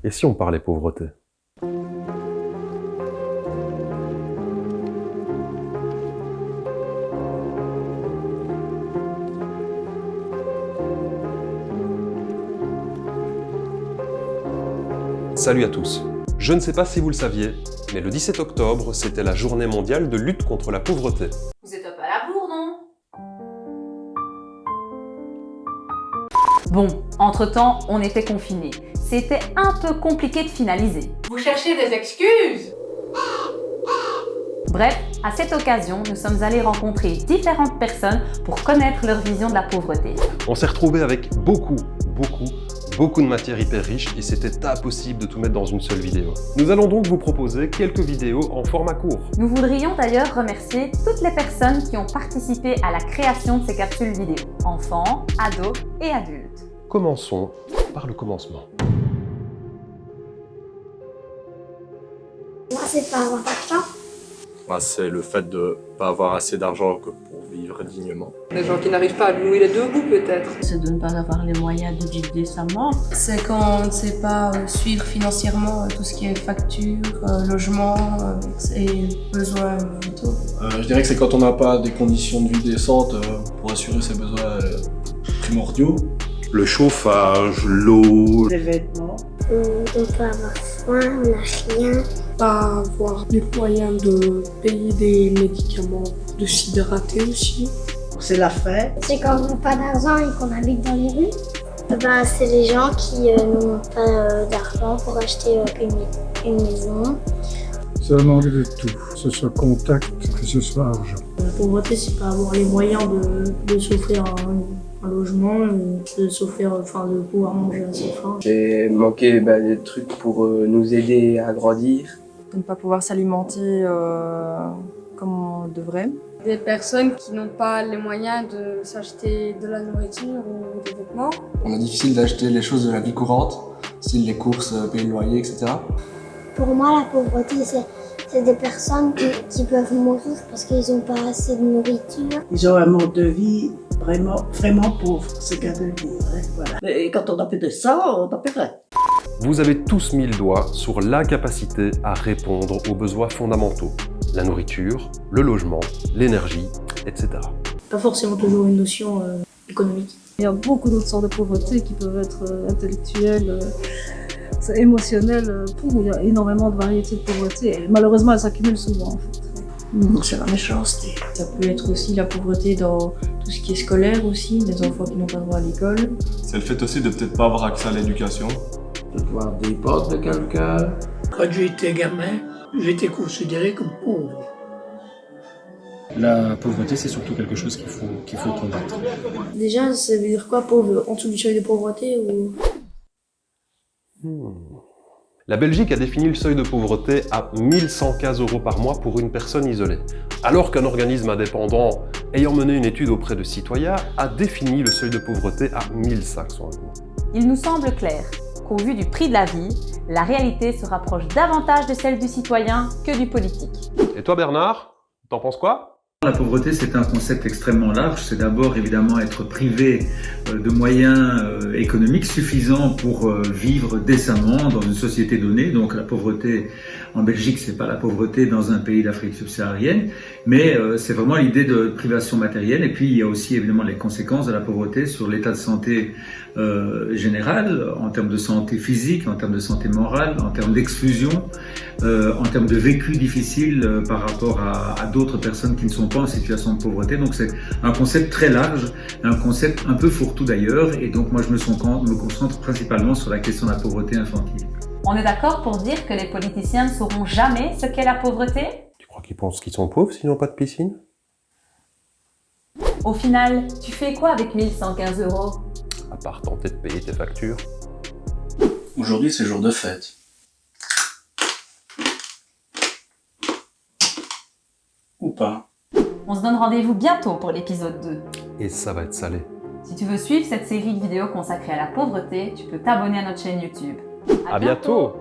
Et si on parlait pauvreté? Salut à tous. Je ne sais pas si vous le saviez, mais le 17 octobre, c'était la journée mondiale de lutte contre la pauvreté. Vous êtes pas là pour, non? Bon, entre-temps, on était confinés. C'était un peu compliqué de finaliser. Vous cherchez des excuses? Bref, à cette occasion, nous sommes allés rencontrer différentes personnes pour connaître leur vision de la pauvreté. On s'est retrouvés avec beaucoup de matière hyper riche et c'était impossible de tout mettre dans une seule vidéo. Nous allons donc vous proposer quelques vidéos en format court. Nous voudrions d'ailleurs remercier toutes les personnes qui ont participé à la création de ces capsules vidéo. Enfants, ados et adultes. Commençons par le commencement. Moi, c'est pas avoir d'argent. Moi, c'est le fait de ne pas avoir assez d'argent pour vivre dignement. Les gens qui n'arrivent pas à nouer les deux bouts, peut-être. C'est de ne pas avoir les moyens de vivre décemment. C'est quand on ne sait pas suivre financièrement tout ce qui est facture, logement et besoins vitaux. Je dirais que c'est quand on n'a pas des conditions de vie décentes pour assurer ses besoins primordiaux. Le chauffage, l'eau. Les vêtements. On ne peut avoir soin, on n'a rien. Pas avoir les moyens de payer des médicaments, de s'hydrater aussi. C'est la fête. C'est quand on n'a pas d'argent et qu'on habite dans les rues. C'est les gens qui n'ont pas d'argent pour acheter une maison. C'est un manque de tout, que ce soit contact, que ce soit argent. La pauvreté, c'est pas avoir les moyens de s'offrir un logement, de s'offrir, de pouvoir manger à ses faim. C'est manquer des trucs pour nous aider à grandir. De ne pas pouvoir s'alimenter comme on devrait. Des personnes qui n'ont pas les moyens de s'acheter de la nourriture ou des vêtements. On a difficile d'acheter les choses de la vie courante, style les courses, payer le loyer, etc. Pour moi, la pauvreté, c'est des personnes qui peuvent mourir parce qu'ils n'ont pas assez de nourriture. Ils ont un mode de vie vraiment pauvre, c'est qu'à le dire. Voilà. Et quand on n'a plus de ça, on n'a plus rien. Vous avez tous mis le doigt sur l'incapacité à répondre aux besoins fondamentaux. La nourriture, le logement, l'énergie, etc. Pas forcément toujours une notion économique. Il y a beaucoup d'autres sortes de pauvreté qui peuvent être intellectuelles, émotionnelles. Il y a énormément de variétés de pauvreté et malheureusement elles s'accumulent souvent en fait. C'est la méchanceté. Ça peut être aussi la pauvreté dans tout ce qui est scolaire aussi, des enfants qui n'ont pas droit à l'école. C'est le fait aussi de peut-être pas avoir accès à l'éducation. De devoir dépendre de quelqu'un. Quand j'étais gamin, j'étais considéré comme pauvre. La pauvreté, c'est surtout quelque chose qu'il faut combattre. Déjà, ça veut dire quoi pauvre? En dessous du seuil de pauvreté ou... La Belgique a défini le seuil de pauvreté à 1115 € par mois pour une personne isolée, alors qu'un organisme indépendant ayant mené une étude auprès de citoyens a défini le seuil de pauvreté à 1500 €. Il nous semble clair qu'au vu du prix de la vie, la réalité se rapproche davantage de celle du citoyen que du politique. Et toi Bernard, t'en penses quoi? La pauvreté, c'est un concept extrêmement large. C'est d'abord évidemment être privé de moyens économiques suffisants pour vivre décemment dans une société donnée. Donc la pauvreté en Belgique, c'est pas la pauvreté dans un pays d'Afrique subsaharienne, mais c'est vraiment l'idée de privation matérielle. Et puis il y a aussi évidemment les conséquences de la pauvreté sur l'état de santé général, en termes de santé physique, en termes de santé morale, en termes d'exclusion, en termes de vécu difficile par rapport à d'autres personnes qui ne sont pas en situation de pauvreté. Donc c'est un concept très large, un concept un peu fourre-tout d'ailleurs, et donc moi je me concentre principalement sur la question de la pauvreté infantile. On est d'accord pour dire que les politiciens ne sauront jamais ce qu'est la pauvreté? Tu crois qu'ils pensent qu'ils sont pauvres s'ils n'ont pas de piscine? Au final, tu fais quoi avec 1115 €? À part tenter de payer tes factures. Aujourd'hui, c'est jour de fête. Ou pas. On se donne rendez-vous bientôt pour l'épisode 2. Et ça va être salé. Si tu veux suivre cette série de vidéos consacrée à la pauvreté, tu peux t'abonner à notre chaîne YouTube. À bientôt.